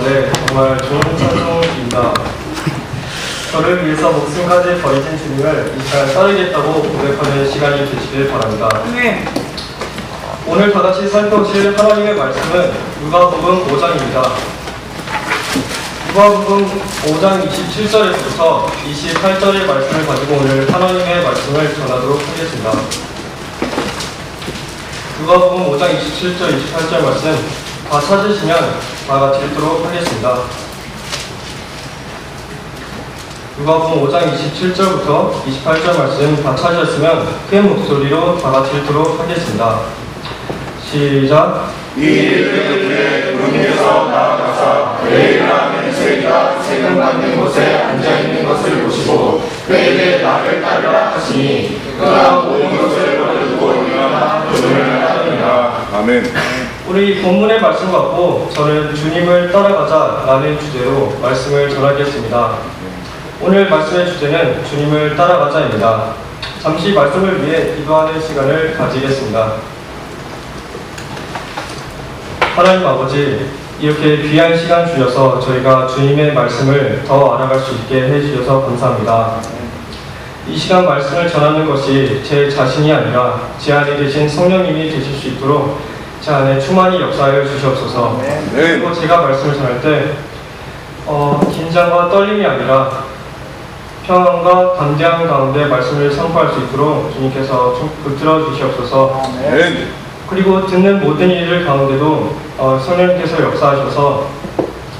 가운데 정말 좋은 찬송입니다. 저를 위해서 목숨까지 버리신 주님을 이 시간 따르겠다고 고백하는 시간이 되시길 바랍니다. 오늘 다같이 살펴보실 하나님의 말씀은 누가복음 5장입니다. 누가복음 5장 27절에서부터 28절의 말씀을 가지고 오늘 하나님의 말씀을 전하도록 하겠습니다. 누가복음 5장 27절, 28절 말씀 다 찾으시면 다 같이 읽도록 하겠습니다. 누가복음 5장 27절부터 28절 말씀 다 찾으셨으면 큰 목소리로 다 같이 읽도록 하겠습니다. 시작. 이 일을 주님께서 나아가사 레일라는 세리가 세금받는 곳에 앉아있는 것을 보시고 그에게 나를 따르라 하시니 그가 모든 것을 버려두고 일어나 그분을 따르니라. 아멘. 우리 본문의 말씀 갖고 저는 주님을 따라가자 라는 주제로 말씀을 전하겠습니다. 오늘 말씀의 주제는 주님을 따라가자입니다. 잠시 말씀을 위해 기도하는 시간을 가지겠습니다. 하나님 아버지, 이렇게 귀한 시간 주셔서 저희가 주님의 말씀을 더 알아갈 수 있게 해주셔서 감사합니다. 이 시간 말씀을 전하는 것이 제 자신이 아니라 제 안에 계신 성령님이 되실 수 있도록 제 안에 충만히 역사하여 주시옵소서. 그리고 제가 말씀을 전할 때 긴장과 떨림이 아니라 평안과 담대함 가운데 말씀을 선포할 수 있도록 주님께서 좀 붙들어 주시옵소서. 그리고 듣는 모든 일들 가운데도 성령님께서 역사하셔서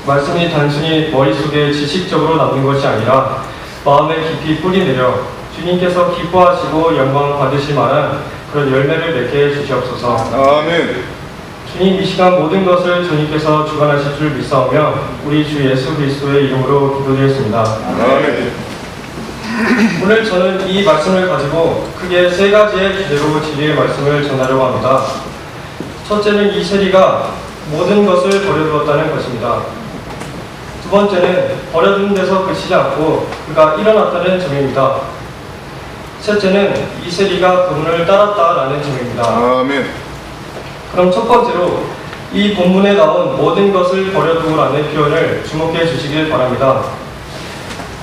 말씀이 단순히 머릿속에 지식적으로 남는 것이 아니라 마음에 깊이 뿌리내려 주님께서 기뻐하시고 영광 받으실 만한 그런 열매를 맺게 해주시옵소서. 아멘. 주님, 이 시간 모든 것을 주님께서 주관하실 줄 믿사오며 우리 주 예수 그리스도의 이름으로 기도드렸습니다. 아멘. 오늘 저는 이 말씀을 가지고 크게 세 가지의 주제로 진리의 말씀을 전하려고 합니다. 첫째는 이 세리가 모든 것을 버려두었다는 것입니다. 두 번째는 버려둔 데서 그치지 않고 그가 일어났다는 점입니다. 셋째는 이 세리가 그분을 따랐다라는 점입니다. 아멘. 그럼 첫 번째로 이 본문에 나온 모든 것을 버려두고라는 표현을 주목해 주시길 바랍니다.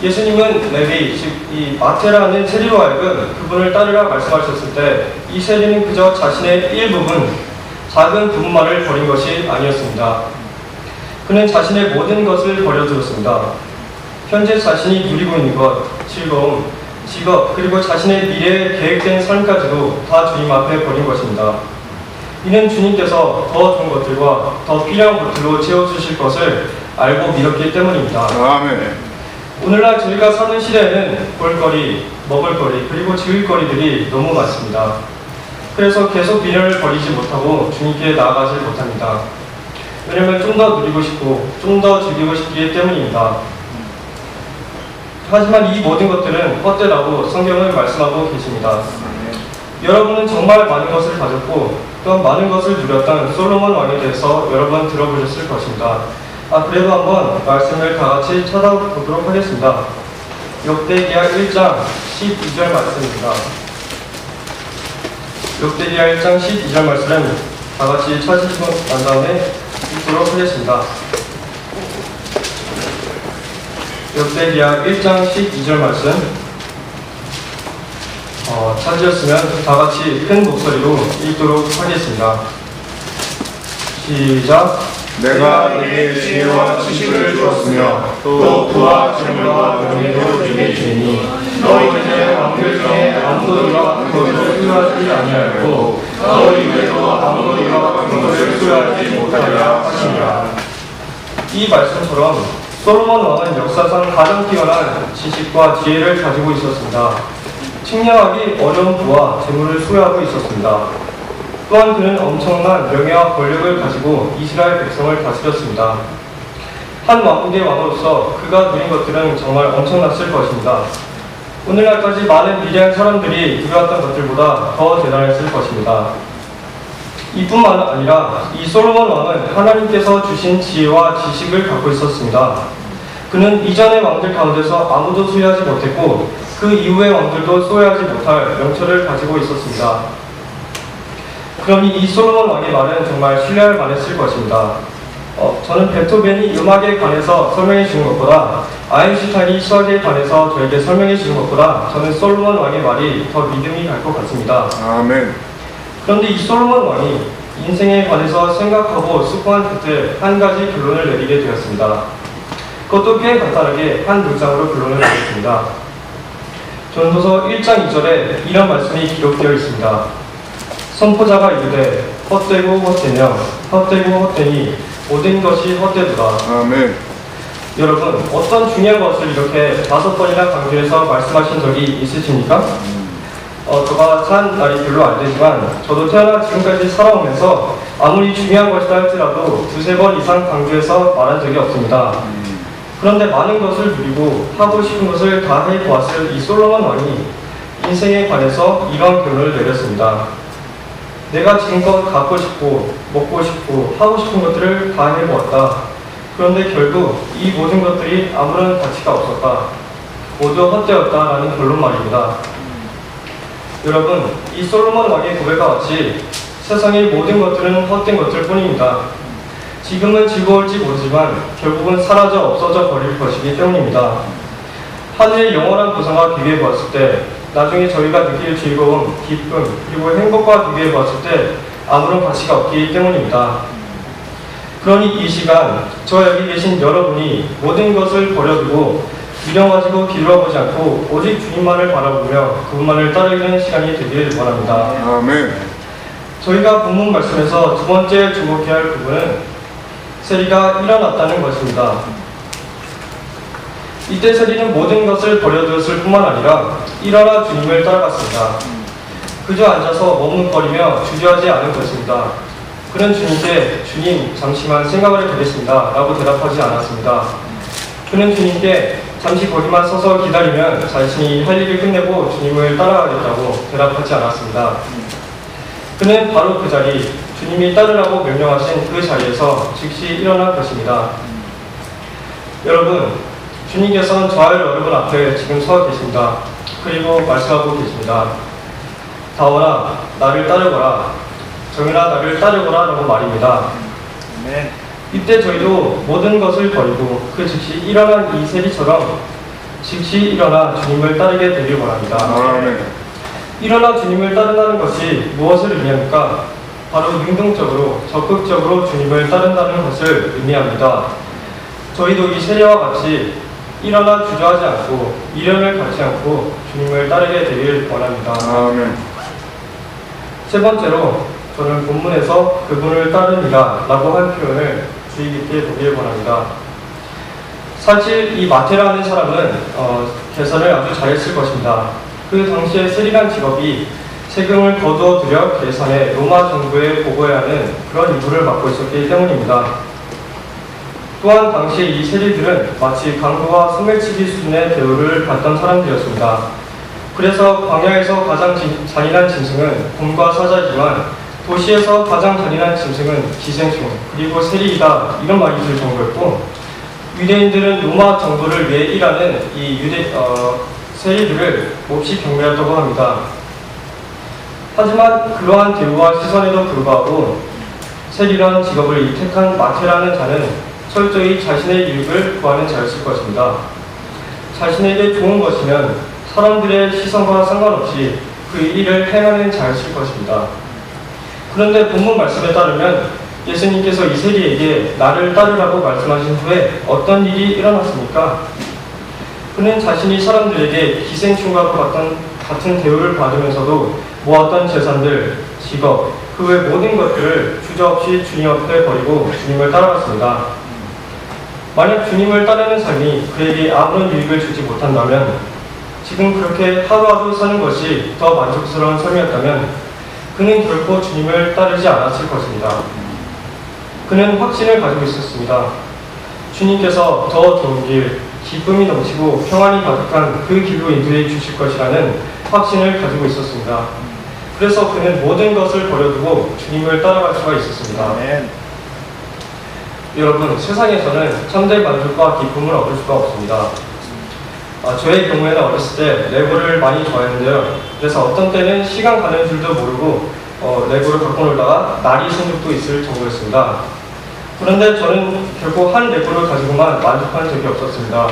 예수님은 레위, 즉 이 마태라는 세리로 하여금 그분을 따르라 말씀하셨을 때 이 세리는 그저 자신의 일부분, 작은 부분만을 버린 것이 아니었습니다. 그는 자신의 모든 것을 버려두었습니다. 현재 자신이 누리고 있는 것, 즐거움, 직업, 그리고 자신의 미래에 계획된 삶까지도 다 주님 앞에 버린 것입니다. 이는 주님께서 더 좋은 것들과 더 필요한 것들로 채워주실 것을 알고 믿었기 때문입니다. 아멘. 오늘날 저희가 사는 시대에는 볼거리, 먹을거리, 그리고 즐길거리들이 너무 많습니다. 그래서 계속 미련을 버리지 못하고 주님께 나아가지 못합니다. 왜냐하면 좀 더 누리고 싶고 좀 더 즐기고 싶기 때문입니다. 하지만 이 모든 것들은 헛되라고 성경을 말씀하고 계십니다. 여러분은 정말 많은 것을 가졌고 또한 많은 것을 누렸던 솔로몬 왕에 대해서 여러 번 들어보셨을 것입니다. 그래도 한번 말씀을 다 같이 찾아보도록 하겠습니다. 역대기야 1장 12절 말씀입니다. 역대기야 1장 12절 말씀은 다 같이 찾으시고 난 다음에 읽도록 하겠습니다. 역대기야 1장 12절 말씀 찾으셨으면 다 같이 큰 목소리로 읽도록 하겠습니다. 시작. 내가 네게 지혜와 지식을 주었으며 또 부와 재물과 명예도 네게 주니 너희는 왕들 중에 아무도 이와 같은 것을 수여하지 아니하였고 너희 외에도 아무도 이와 같은 것을 수여하지 못하리라 하시니라. 이 말씀처럼 솔로몬 왕은 역사상 가장 뛰어난 지식과 지혜를 가지고 있었습니다. 측량하기 어려운 부와 재물을 수여하고 있었습니다. 또한 그는 엄청난 명예와 권력을 가지고 이스라엘 백성을 다스렸습니다. 한 왕국의 왕으로서 그가 누린 것들은 정말 엄청났을 것입니다. 오늘날까지 많은 위대한 사람들이 누려왔던 것들보다 더 대단했을 것입니다. 이뿐만 아니라 이 솔로몬 왕은 하나님께서 주신 지혜와 지식을 갖고 있었습니다. 그는 이전의 왕들 가운데서 아무도 소유하지 못했고 그 이후의 왕들도 소유하지 못할 명철을 가지고 있었습니다. 그러니 이 솔로몬 왕의 말은 정말 신뢰할 만했을 것입니다. 저는 베토벤이 음악에 관해서 설명해 주는 것보다 아인슈타인이 수학에 관해서 저에게 설명해 주는 것보다 저는 솔로몬 왕의 말이 더 믿음이 갈 것 같습니다. 아멘. 그런데 이 솔로몬 왕이 인생에 관해서 생각하고 숙고한 끝에 한 가지 결론을 내리게 되었습니다. 그것도 꽤 간단하게 한 문장으로 결론을 내렸습니다. 전도서 1장 2절에 이런 말씀이 기록되어 있습니다. 선포자가 이르되 헛되고 헛되며 헛되고 헛되니 모든 것이 헛되도다. 아멘. 여러분, 어떤 중요한 것을 이렇게 5번이나 강조해서 말씀하신 적이 있으십니까? 제가 산 날이 별로 안 되지만 저도 태어나 지금까지 살아오면서 아무리 중요한 것이라 할지라도 2-3번 이상 강조해서 말한 적이 없습니다. 그런데 많은 것을 누리고 하고 싶은 것을 다 해보았을 이 솔로몬 왕이 인생에 관해서 이런 결론을 내렸습니다. 내가 지금껏 갖고 싶고 먹고 싶고 하고 싶은 것들을 다 해보았다. 그런데 결국 이 모든 것들이 아무런 가치가 없었다. 모두 헛되었다라는 결론 말입니다. 여러분, 이 솔로몬 왕의 고백과 같이 세상의 모든 것들은 헛된 것들 뿐입니다. 지금은 즐거울지 모르지만 결국은 사라져 없어져 버릴 것이기 때문입니다. 하늘의 영원한 보상과 비교해 보았을 때 나중에 저희가 느낄 즐거움, 기쁨, 그리고 행복과 비교해 보았을 때 아무런 가치가 없기 때문입니다. 그러니 이 시간 저 여기 계신 여러분이 모든 것을 버려두고 미련 가지고 뒤돌아보지 않고 오직 주님만을 바라보며 그분만을 따르는 시간이 되기를 원합니다. 아멘. 저희가 본문 말씀에서 두 번째 주목해야 할 부분은 세리가 일어났다는 것입니다. 이때 세리는 모든 것을 버려두었을 뿐만 아니라 일어나 주님을 따라갔습니다. 그저 앉아서 머뭇거리며 주저하지 않은 것입니다. 그는 주님께 주님 잠시만 생각을 해보겠습니다 라고 대답하지 않았습니다. 그는 주님께 잠시 거기만 서서 기다리면 자신이 할 일을 끝내고 주님을 따라가겠다고 대답하지 않았습니다. 그는 바로 그 자리, 주님이 따르라고 명령하신 그 자리에서 즉시 일어난 것입니다. 여러분, 주님께서는 저와 여러분 앞에 지금 서 계십니다. 그리고 말씀하고 계십니다. 다오라, 나를 따르거라. 정연아, 나를 따르거라 라고 말입니다. 아멘. 이때 저희도 모든 것을 버리고 그 즉시 일어난 이 세리처럼 즉시 일어나 주님을 따르게 되길 원합니다. 아멘. 일어나 주님을 따른다는 것이 무엇을 의미합니까? 바로 능동적으로 적극적으로 주님을 따른다는 것을 의미합니다. 저희도 이 세리와 같이 일어나 주저하지 않고 미련을 갖지 않고 주님을 따르게 되길 원합니다. 아멘. 세 번째로 저는 본문에서 그분을 따르니라 라고 한 표현을 주의 깊게 보길 원합니다. 사실 이 마테라는 사람은 계산을 아주 잘했을 것입니다. 그 당시에 세리란 직업이 세금을 거두어 들여 계산해 로마 정부에 보고해야 하는 그런 임무를 맡고 있었기 때문입니다. 또한 당시 이 세리들은 마치 강도와 소매치기 수준의 대우를 받던 사람들이었습니다. 그래서 광야에서 가장 잔인한 짐승은 곰과 사자이지만 도시에서 가장 잔인한 짐승은 기생충 그리고 세리이다 이런 말이 들 정도였고, 유대인들은 로마 정부를 위해 일하는 이 세리들을 몹시 경멸했다고 합니다. 하지만 그러한 대우와 시선에도 불구하고 세리라는 직업을 이택한 마테라는 자는 철저히 자신의 이익을 구하는 자였을 것입니다. 자신에게 좋은 것이면 사람들의 시선과 상관없이 그 일을 행하는 자였을 것입니다. 그런데 본문 말씀에 따르면 예수님께서 이 세리에게 나를 따르라고 말씀하신 후에 어떤 일이 일어났습니까? 그는 자신이 사람들에게 기생충과 같은 대우를 받으면서도 모았던 재산들, 직업, 그 외 모든 것들을 주저없이 주님 앞에 버리고 주님을 따라갔습니다. 만약 주님을 따르는 삶이 그에게 아무런 유익을 주지 못한다면, 지금 그렇게 하루하루 사는 것이 더 만족스러운 삶이었다면 그는 결코 주님을 따르지 않았을 것입니다. 그는 확신을 가지고 있었습니다. 주님께서 더 좋은 길, 기쁨이 넘치고 평안이 가득한 그 길로 인도해 주실 것이라는 확신을 가지고 있었습니다. 그래서 그는 모든 것을 버려두고 주님을 따라갈 수가 있었습니다. 아멘. 여러분, 세상에서는 참된 만족과 기쁨을 얻을 수가 없습니다. 저의 경우에는 어렸을 때 레고를 많이 좋아했는데요. 그래서 어떤 때는 시간 가는 줄도 모르고 레고를 갖고 놀다가 날이 샌 적도 있을 정도였습니다. 그런데 저는 결코 한 레고를 가지고만 만족한 적이 없었습니다.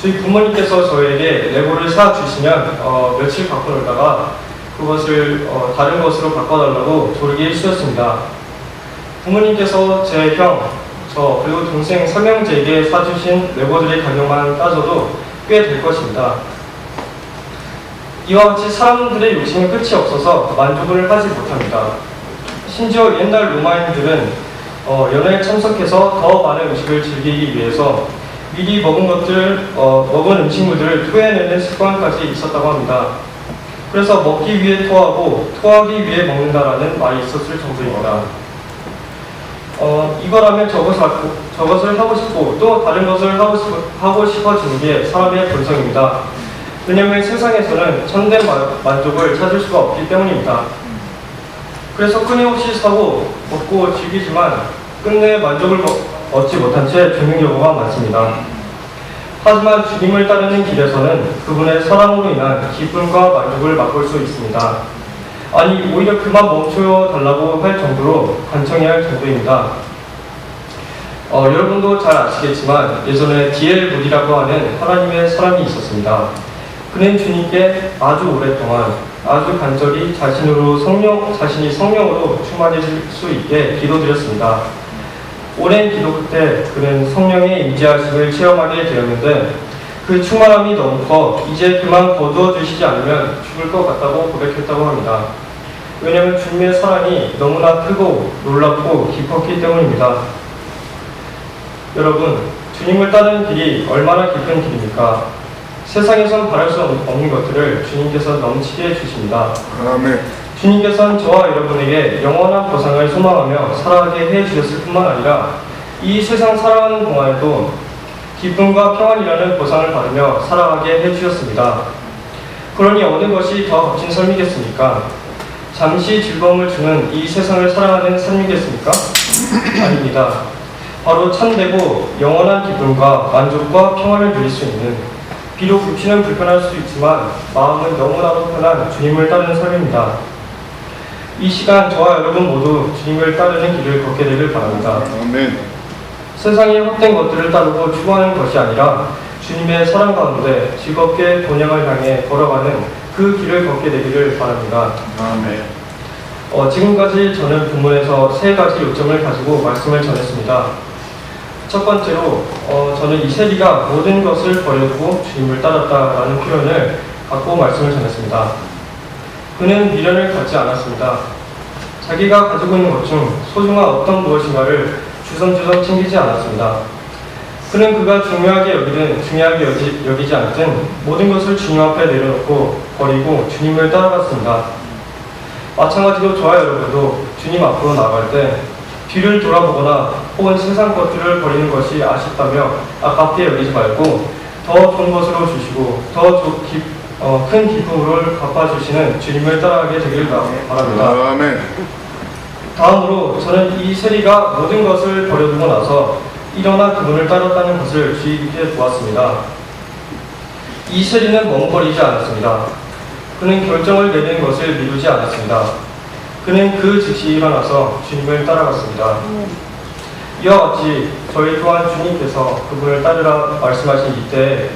저희 부모님께서 저에게 레고를 사주시면 며칠 갖고 놀다가 그것을 다른 것으로 바꿔달라고 조르기 일쑤였습니다. 부모님께서 제 형, 저 그리고 동생 3형제에게 사주신 레고들의 가격만 따져도 꽤 될 것입니다. 이와 같이 사람들의 욕심은 끝이 없어서 만족을 하지 못합니다. 심지어 옛날 로마인들은 연회에 참석해서 더 많은 음식을 즐기기 위해서 미리 먹은 음식물들을 토해내는 습관까지 있었다고 합니다. 그래서 먹기 위해 토하고 토하기 위해 먹는다라는 말이 있었을 정도입니다. 이거라면 저것을 하고 싶고 또 다른 것을 하고 싶어지는 게 사람의 본성입니다. 왜냐하면 세상에서는 참된 만족을 찾을 수가 없기 때문입니다. 그래서 끊임없이 사고 먹고 즐기지만 끝내 만족을 얻지 못한 채 죽는 경우가 많습니다. 하지만 주님을 따르는 길에서는 그분의 사랑으로 인한 기쁨과 만족을 맛볼 수 있습니다. 아니 오히려 그만 멈춰 달라고 할 정도로 간청해야 할 정도입니다. 여러분도 잘 아시겠지만 예전에 D.L. 무디라고 하는 하나님의 사람이 있었습니다. 그는 주님께 아주 오랫동안 아주 간절히 자신이 성령으로 충만해질 수 있게 기도드렸습니다. 오랜 기도 끝에 그는 성령의 임재하심을 체험하게 되었는데 그 충만함이 너무 커 이제 그만 거두어 주시지 않으면 죽을 것 같다고 고백했다고 합니다. 왜냐하면 주님의 사랑이 너무나 크고 놀랍고 깊었기 때문입니다. 여러분, 주님을 따르는 길이 얼마나 깊은 길입니까? 세상에선 바랄 수 없는 것들을 주님께서 넘치게 해주십니다. 아멘. 주님께서는 저와 여러분에게 영원한 보상을 소망하며 살아가게 해주셨을 뿐만 아니라 이 세상 살아가는 동안에도 기쁨과 평안이라는 보상을 받으며 살아가게 해주셨습니다. 그러니 어느 것이 더 값진 삶이겠습니까? 잠시 즐거움을 주는 이 세상을 살아가는 삶이겠습니까? 아닙니다. 바로 참되고 영원한 기쁨과 만족과 평안을 누릴 수 있는 비록 육신은 불편할 수도 있지만 마음은 너무나도 편한 주님을 따르는 삶입니다. 이 시간 저와 여러분 모두 주님을 따르는 길을 걷게 되길 바랍니다. 아멘. 세상의 헛된 것들을 따르고 추구하는 것이 아니라 주님의 사랑 가운데 즐겁게 본향을 향해 걸어가는 그 길을 걷게 되기를 바랍니다. 아멘. 지금까지 저는 본문에서 세 가지 요점을 가지고 말씀을 전했습니다. 첫 번째로 저는 이세리가 모든 것을 버려두고 주님을 따랐다라는 표현을 갖고 말씀을 전했습니다. 그는 미련을 갖지 않았습니다. 자기가 가지고 있는 것 중 소중한 어떤 무엇인가를 주섬주섬 챙기지 않았습니다. 그는 그가 중요하게 여기지 않든 모든 것을 주님 앞에 내려놓고 버리고 주님을 따라갔습니다. 마찬가지로 저와 여러분도 주님 앞으로 나아갈 때 뒤를 돌아보거나 혹은 세상 것들을 버리는 것이 아쉽다며 아깝게 여기지 말고 더 좋은 것으로 주시고 더 큰 기쁨으로 갚아주시는 주님을 따라가게 되길 바랍니다. 아멘. 다음으로 저는 이 세리가 모든 것을 버려두고 나서 일어나 그분을 따랐다는 것을 주의 깊게 보았습니다. 이 세리는 멈거리지 않았습니다. 그는 결정을 내리는 것을 미루지 않았습니다. 그는 그 즉시 일어나서 주님을 따라갔습니다. 이와 같이 저희 또한 주님께서 그분을 따르라 말씀하신 이때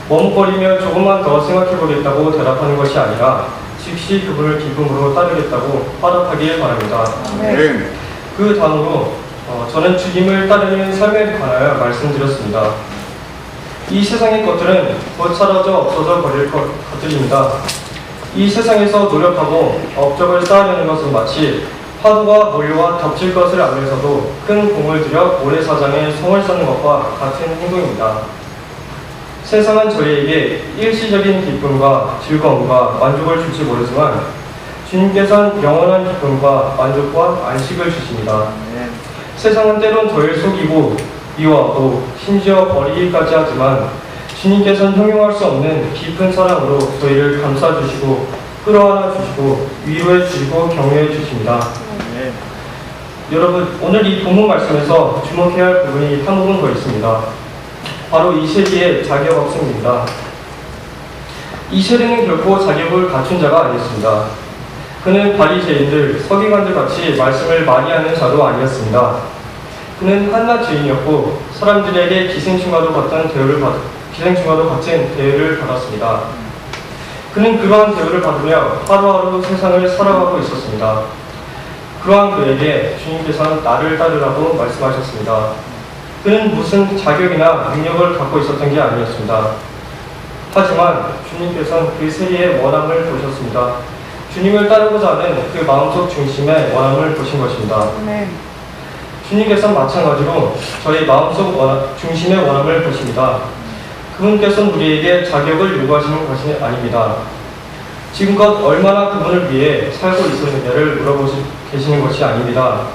머뭇거리며 조금만 더 생각해보겠다고 대답하는 것이 아니라 즉시 그분을 기쁨으로 따르겠다고 화답하길 바랍니다. 아멘. 그 다음으로 저는 주님을 따르는 삶에 관하여 말씀드렸습니다. 이 세상의 것들은 곧 사라져 없어져 버릴 것들입니다. 이 세상에서 노력하고 업적을 쌓으려는 것은 마치 파도가 몰려와 덮칠 것을 알면서도 큰 공을 들여 모래사장에 성을 쌓는 것과 같은 행동입니다. 세상은 저희에게 일시적인 기쁨과 즐거움과 만족을 줄지 모르지만 주님께서는 영원한 기쁨과 만족과 안식을 주십니다. 세상은 때론 저희를 속이고 미워하고 심지어 버리기까지 하지만 주님께서는 형용할 수 없는 깊은 사랑으로 저희를 감싸주시고 끌어안아 주시고 위로해 주시고 격려해 주십니다. 여러분, 오늘 이 본문 말씀에서 주목해야 할 부분이 한 부분 더 있습니다. 바로 이 세리의 자격 없음입니다. 이 세리는 결코 자격을 갖춘 자가 아니었습니다. 그는 바리새인들, 서기관들 같이 말씀을 많이 하는 자도 아니었습니다. 그는 한낱 죄인이었고 사람들에게 기생충과도 같은 대우를 받았습니다. 그는 그러한 대우를 받으며 하루하루 세상을 살아가고 있었습니다. 그러한 그에게 주님께서는 나를 따르라고 말씀하셨습니다. 그는 무슨 자격이나 능력을 갖고 있었던 게 아니었습니다. 하지만 주님께서는 그 세리의 원함을 보셨습니다. 주님을 따르고자 하는 그 마음속 중심의 원함을 보신 것입니다. 주님께서는 마찬가지로 저희 마음속 중심의 원함을 보십니다. 그분께서는 우리에게 자격을 요구하시는 것이 아닙니다. 지금껏 얼마나 그분을 위해 살고 있었느냐를 물어보시는 것이 아닙니다.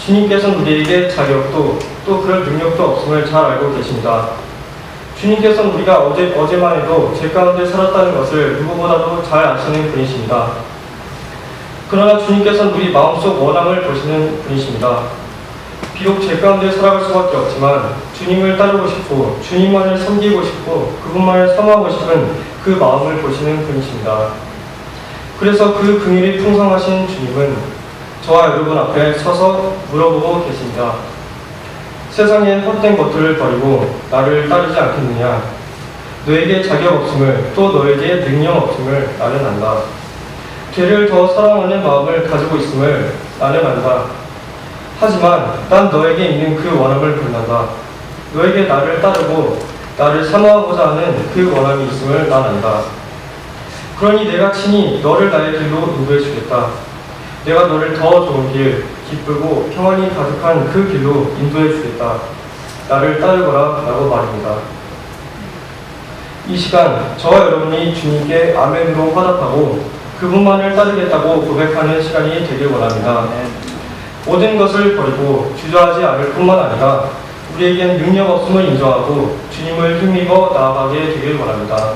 주님께서는 우리에게 자격도 또 그럴 능력도 없음을 잘 알고 계십니다. 주님께서는 우리가 어제만 해도 죄 가운데 살았다는 것을 누구보다도 잘 아시는 분이십니다. 그러나 주님께서는 우리 마음속 원함을 보시는 분이십니다. 비록 죄 가운데 살아갈 수밖에 없지만 주님을 따르고 싶고 주님만을 섬기고 싶고 그분만을 사모하고 싶은 그 마음을 보시는 분이십니다. 그래서 그 긍휼이 풍성하신 주님은 저와 여러분 앞에 서서 물어보고 계십니다. 세상의 헛된 것들을 버리고 나를 따르지 않겠느냐? 너에게 자격 없음을 또 너에게 능력 없음을 나는 안다. 죄를 더 사랑하는 마음을 가지고 있음을 나는 안다. 하지만 난 너에게 있는 그 원함을 본단다. 너에게 나를 따르고 나를 사모하고자 하는 그 원함이 있음을 난 안다. 그러니 내가 친히 너를 나의 길로 인도해 주겠다. 내가 너를 더 좋은 길, 기쁘고 평안이 가득한 그 길로 인도해 주겠다. 나를 따르거라 라고 말입니다. 이 시간 저와 여러분이 주님께 아멘으로 화답하고 그분만을 따르겠다고 고백하는 시간이 되길 원합니다. 모든 것을 버리고 주저하지 않을 뿐만 아니라 우리에겐 능력 없음을 인정하고 주님을 힘입어 나아가게 되길 원합니다.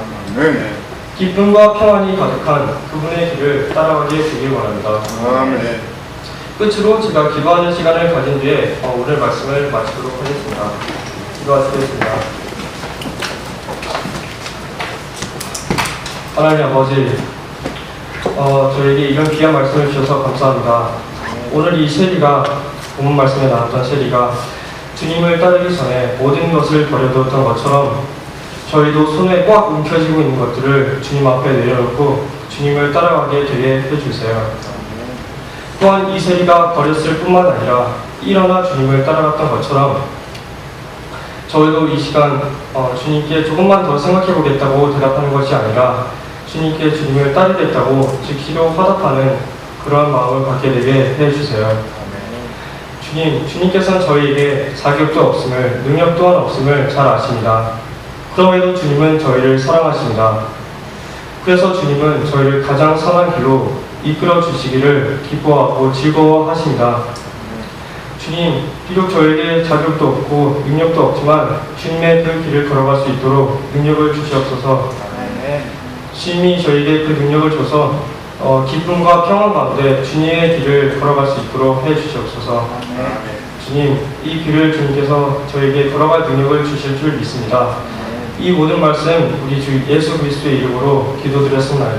기쁨과 평안이 가득한 그분의 길을 따라가게 되길 원합니다. 끝으로 제가 기도하는 시간을 가진 뒤에 오늘 말씀을 마치도록 하겠습니다. 기도하시겠습니다. 하나님 아버지, 저에게 이런 귀한 말씀을 주셔서 감사합니다. 오늘 이 세리가 본문 말씀에 나왔던 세리가 주님을 따르기 전에 모든 것을 버려두었던 것처럼 저희도 손에 꽉 움켜쥐고 있는 것들을 주님 앞에 내려놓고 주님을 따라가게 되게 해주세요. 또한 이 세리가 버렸을 뿐만 아니라 일어나 주님을 따라갔던 것처럼 저희도 이 시간 주님께 조금만 더 생각해 보겠다고 대답하는 것이 아니라 주님께 주님을 따르겠다고 지키려 화답하는 그러한 마음을 갖게 되게 해주세요. 주님께서는 저희에게 자격도 없음을, 능력 또한 없음을 잘 아십니다. 그럼에도 주님은 저희를 사랑하십니다. 그래서 주님은 저희를 가장 선한 길로 이끌어 주시기를 기뻐하고 즐거워하십니다. 주님, 비록 저에게 자격도 없고 능력도 없지만 주님의 그 길을 걸어갈 수 있도록 능력을 주시옵소서. 주님이 저에게 그 능력을 줘서 기쁨과 평안 가운데 주님의 길을 걸어갈 수 있도록 해주시옵소서. 주님, 이 길을 주님께서 저에게 걸어갈 능력을 주실 줄 믿습니다. 이 모든 말씀 우리 주 예수 그리스도의 이름으로 기도드렸습니다.